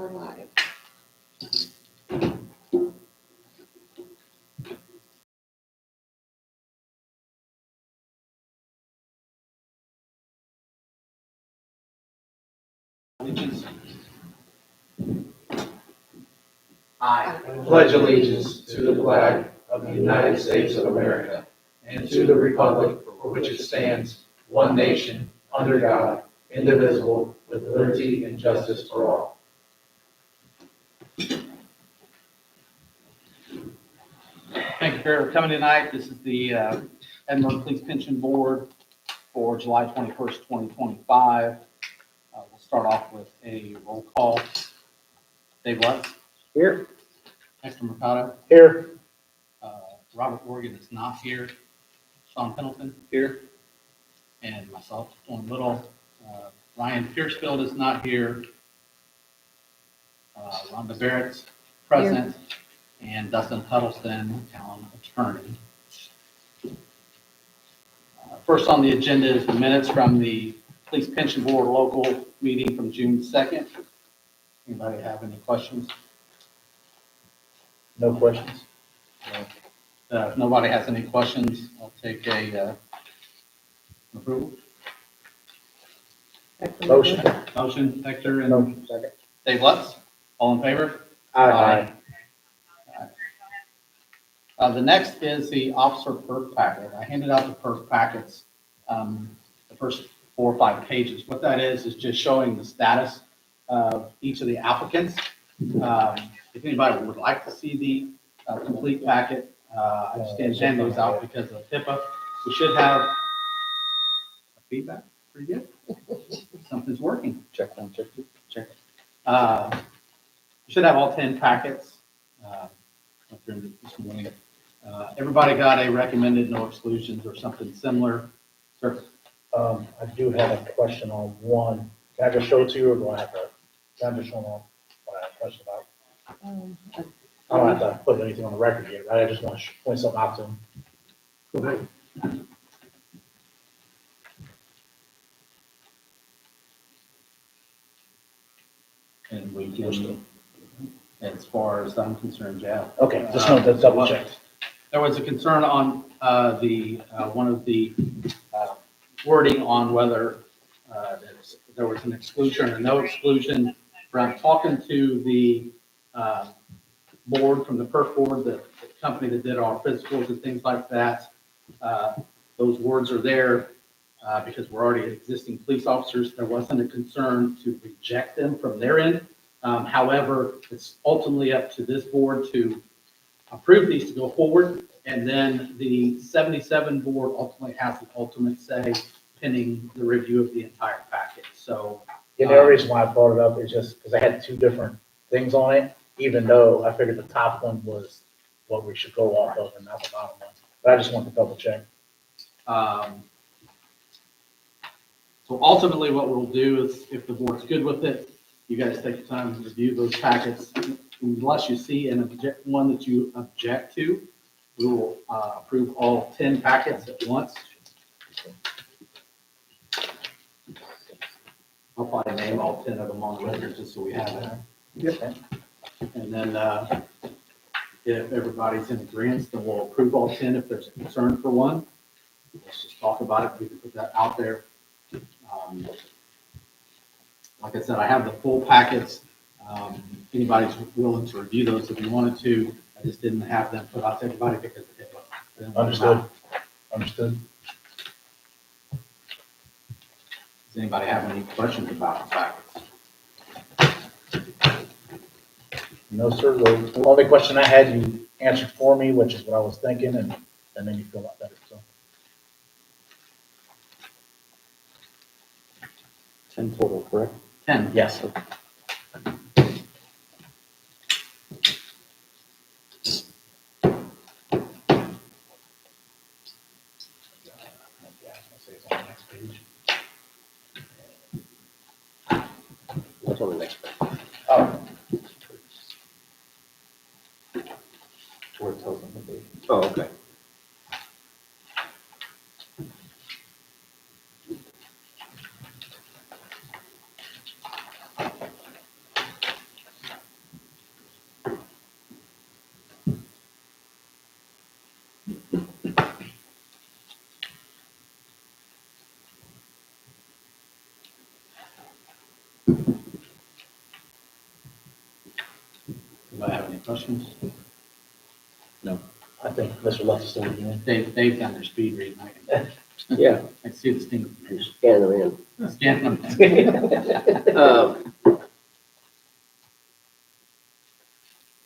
are live. Allegiance. I pledge allegiance to the flag of the United States of America and to the republic for which it stands, one nation, under God, indivisible, with liberty and justice for all. Thank you for coming tonight. This is the Edinburgh Police Pension Board for July 21st, 2025. We'll start off with a roll call. Dave Lutz. Here. Hector Mercado. Here. Robert Morgan is not here. Sean Pendleton. Here. And myself, Dawn Little. Ryan Piercefield is not here. Rhonda Barrett's present. And Dustin Huddleston, town attorney. First on the agenda is the minutes from the Police Pension Board local meeting from June 2nd. Anybody have any questions? No questions. If nobody has any questions, I'll take a approval. Motion. Motion, Hector and Motion, second. Dave Lutz. All in favor? Aye. The next is the officer perf packet. I handed out the perf packets, the first 4 or 5 pages. What that is just showing the status of each of the applicants. If anybody would like to see the complete packet, I understand send those out because of HIPAA. We should have feedback. Pretty good. Something's working. Check one, check two, check. You should have all 10 packets. During this morning. Everybody got a recommended no exclusions or something similar. Sir? I do have a question on one. Can I just show it to you, or do I have to? Can I just show them what I have a question about? I don't have to put anything on the record yet, right? I just want to point something out to them. Go ahead. And we can, as far as I'm concerned, yeah. Okay, just wanted to double check. There was a concern on one of the wording on whether there was an exclusion or no exclusion. From talking to the board from the PERF board, the company that did our physicals and things like that, those words are there because we're already existing police officers. There wasn't a concern to reject them from their end. However, it's ultimately up to this board to approve these to go forward, and then the 77 board ultimately has the ultimate say pending the review of the entire package. So Yeah, the only reason why I brought it up is just because I had 2 different things on it, even though I figured the top one was what we should go off of and not the bottom one. But I just wanted to double check. So ultimately what we'll do is, if the board's good with it, you guys take the time to review those packets. Unless you see one that you object to, we will approve all 10 packets at once. I'll probably name all 10 of them on the record just so we have it. Yep. And then if everybody's in agreement, then we'll approve all 10. If there's a concern for one, let's just talk about it. We can put that out there. Like I said, I have the full packets. If anybody's willing to review those if you wanted to, I just didn't have them put out to everybody because of HIPAA. Understood. Understood. Does anybody have any questions about the packets? No, sir. The only question I had, you answered for me, which is what I was thinking, and that made me feel a lot better. So 10 total, correct? 10. yes. What's on the next page? Oh, Where it tells them the date. Oh, okay. questions? I think Mr. Lutz is still in. They've done their speed reading. Yeah, I see the sting. just scan them in. Scan them.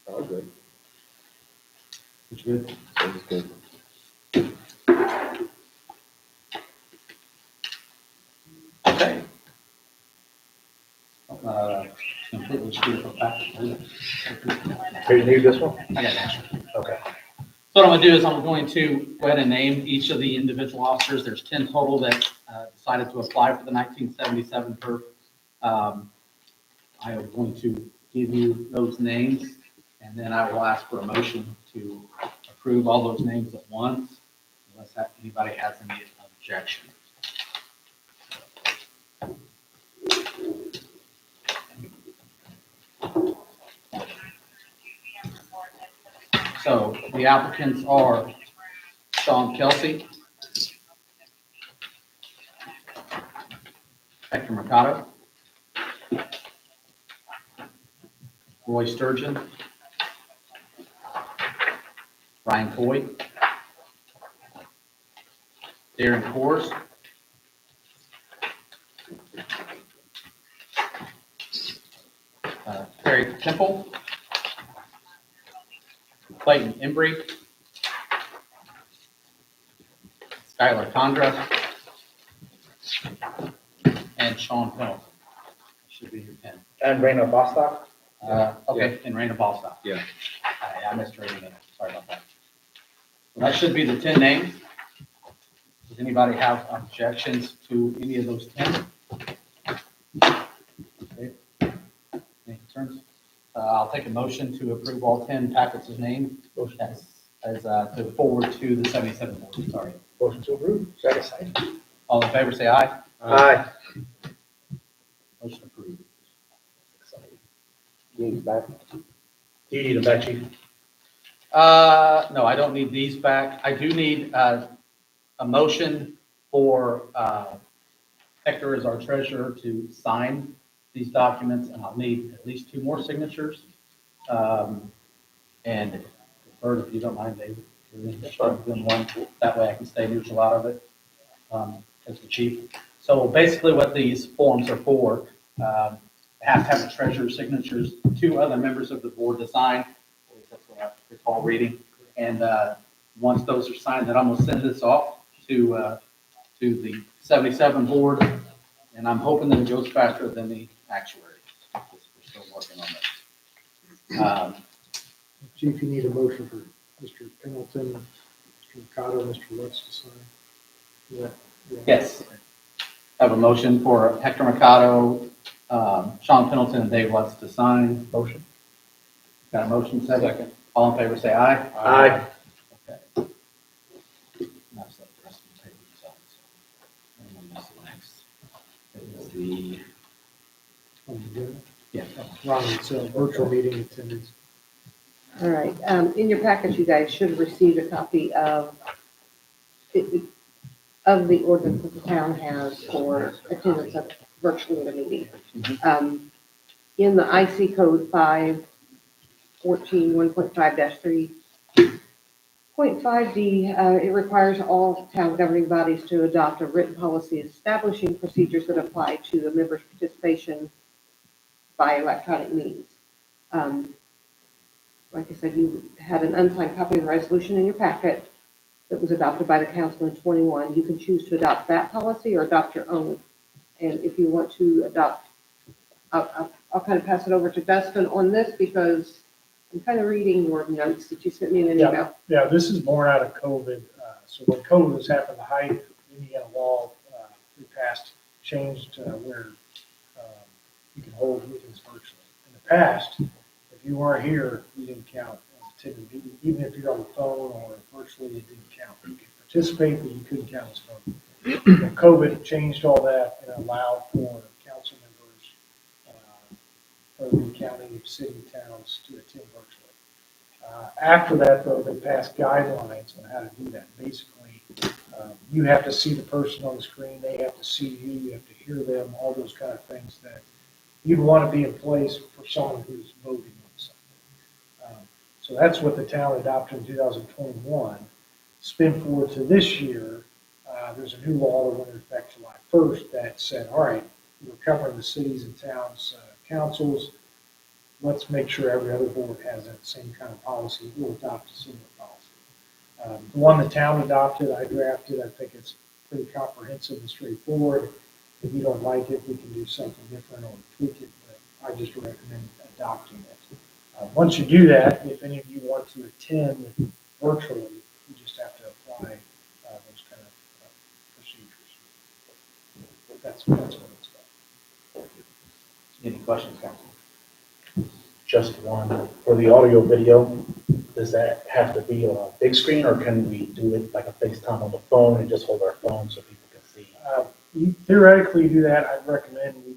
All good. Which good. Sounds good. Okay. Completely screwed up back. Here, you need this one? I got that. Okay. So what I'm gonna do is I'm going to go ahead and name each of the individual officers. There's 10 total that decided to apply for the 1977 PERF. I am going to give you those names, and then I will ask for a motion to approve all those names at once, unless anybody has any objection. So the applicants are Sean Kelsey, Hector Mercado, Roy Sturgeon, Brian Coy, Darren Coors, Terry Temple, Clayton Embry, Skylar Condra, and Sean Hill. Should be your 10. And Raina Bostock? Okay, and Raina Ballstock. Yeah. I missed her name. Sorry about that. So that should be the 10 names. Does anybody have objections to any of those 10? Okay. Any concerns? I'll take a motion to approve all 10 packets of names as to forward to the 77 board. Sorry. Motion to approve. Second. All in favor, say aye. Aye. Motion approved. Need back. Do you need them back, chief? No, I don't need these back. I do need a motion for Hector as our treasurer to sign these documents, and I'll need at least 2 more signatures. And Bert, if you don't mind, David, doing one, that way I can stay neutral out of it as the chief. So basically what these forms are for, have to have the treasurer's signatures, 2 other members of the board to sign. At least that's what I recall reading. And once those are signed, then I'm gonna send this off to the 77 board, and I'm hoping that it goes faster than the actuary. We're still working on this. Chief, you need a motion for Mr. Pendleton, Mr. Mercado, Mr. Lutz to sign. Yeah. Yes. I have a motion for Hector Mercado, Sean Pendleton, and Dave Lutz to sign. Motion. Got a motion, second? All in favor, say aye. Aye. Okay. Now it's like the rest of the paper signs. And then that's the next. It's the, yeah. Ron, it's a virtual meeting attendance. All right, in your package, you guys should have received a copy of the ordinance that the town has for attendance of virtually at a meeting. In the IC code 514 1.5-3, point 5D, it requires all town governing bodies to adopt a written policy establishing procedures that apply to the members' participation by electronic means. Like I said, you had an unsigned copy of the resolution in your packet that was adopted by the council in 21. You can choose to adopt that policy or adopt your own. And if you want to adopt, I'll kind of pass it over to Dustin on this because I'm kind of reading your notes that you sent me in an email. Yeah, this is born out of COVID. So when COVID was happening, the height, Indiana law, we passed, changed where you can hold meetings virtually. In the past, if you weren't here, you didn't count as attending meeting. Even if you're on the phone or virtually, it didn't count. You could participate, but you couldn't count as voting. When COVID changed all that and allowed for council members of the county, city, towns to attend virtually. After that, though, they passed guidelines on how to do that. Basically, you have to see the person on the screen, they have to see you, you have to hear them, all those kind of things that you'd want to be in place for someone who's voting on something. So that's what the town adopted in 2021. Spin forward to this year, there's a new law that went into effect July 1st that said, all right, we're covering the cities and towns' councils. Let's make sure every other board has that same kind of policy. We'll adopt a similar policy. The one the town adopted, I drafted, I think it's pretty comprehensive and straightforward. If you don't like it, we can do something different or tweak it, but I just recommend adopting it. Once you do that, if any of you want to attend virtually, you just have to apply those kind of procedures. That's what it's about. Any questions, council? Just one, for the audio video, does that have to be on a big screen, or can we do it like a FaceTime on the phone and just hold our phone so people can see? You theoretically do that. I'd recommend we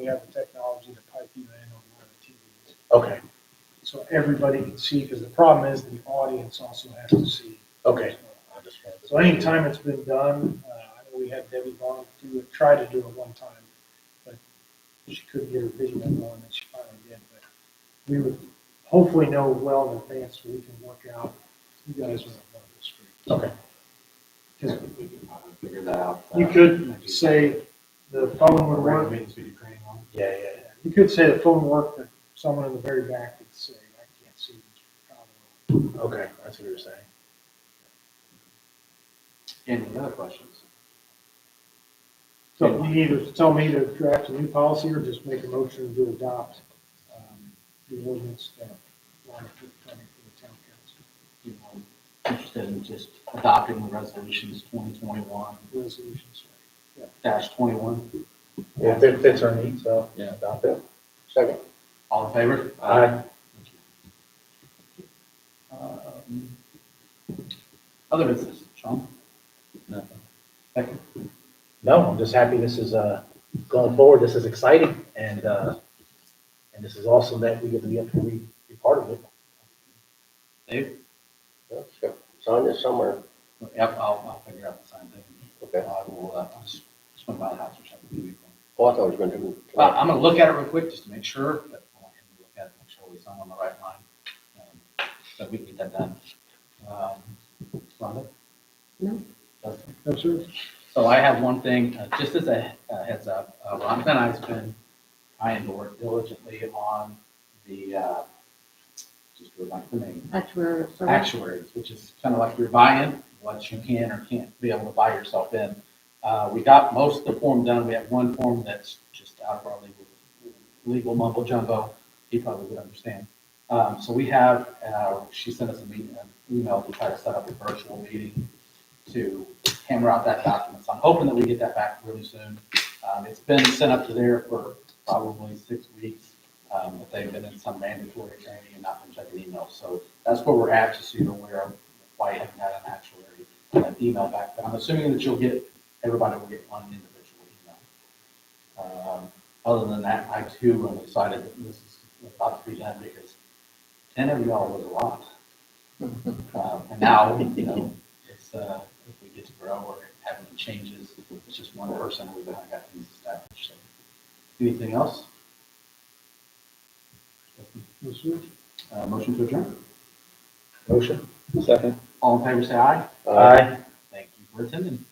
have the technology to pipe you in on one of the TVs. Okay, So everybody can see, because the problem is the audience also has to see. okay. I just wanted to- So anytime it's been done, I know we had Debbie Vaughn try to do it one time, but she couldn't get her video on, and she finally did. But we would hopefully know well in advance so we can work out, you guys are on the street. Okay, Because We can probably figure that out. you could say the phone would work. Recommend speed training on. yeah. You could say the phone worked, but someone in the very back would say, I can't see Mr. Cowell. Okay, that's what you're saying. Any other questions? So you either tell me to draft a new policy or just make a motion to adopt the ordinance that Ron put coming for the town council. You know, interested in just adopting the resolutions 2021 Resolutions. -21? Yeah, if it fits our needs, so, Yeah. adopt it. Second. All in favor? Aye. Um, Other business, Sean? Nothing. Becky? No, I'm just happy this is, going forward, this is exciting, and this is awesome that we get to be part of it. Dave? Yeah, sure. It's on this somewhere. Yep, I'll figure out the sign thing. Okay. I will, I'll just swing by the house or something. Oh, I thought I was going to. I'm gonna look at it real quick just to make sure, but I want him to look at it, make sure we sign on the right line. So we can get that done. Rhonda? No. Dustin? No, sir. So I have one thing, just as a heads up, Rhonda and I's been trying to work diligently on the, just remind the name, Actuary. actuaries, which is kind of like your buy-in, what you can or can't be able to buy yourself in. We got most of the form done. We have one form that's just out of our legal mumbo jumbo. He probably would understand. So we have, she sent us an email to try to set up a virtual meeting to hammer out that document. So I'm hoping that we get that back really soon. It's been sent up to there for probably 6 weeks, but they've been in some mandatory training and not been checking emails. So that's where we're at, just so you're aware of why you haven't had an actuary email back. But I'm assuming that everybody will get one individual email. Other than that, I too am excited that this is about to be done because 10 of y'all was a lot. And now, it's, if we get to grow or have any changes, it's just one person, we've kind of got things established. So, anything else? No, sir. Motion to adjourn. Motion? Second. All in favor, say aye. Aye. Thank you for attending.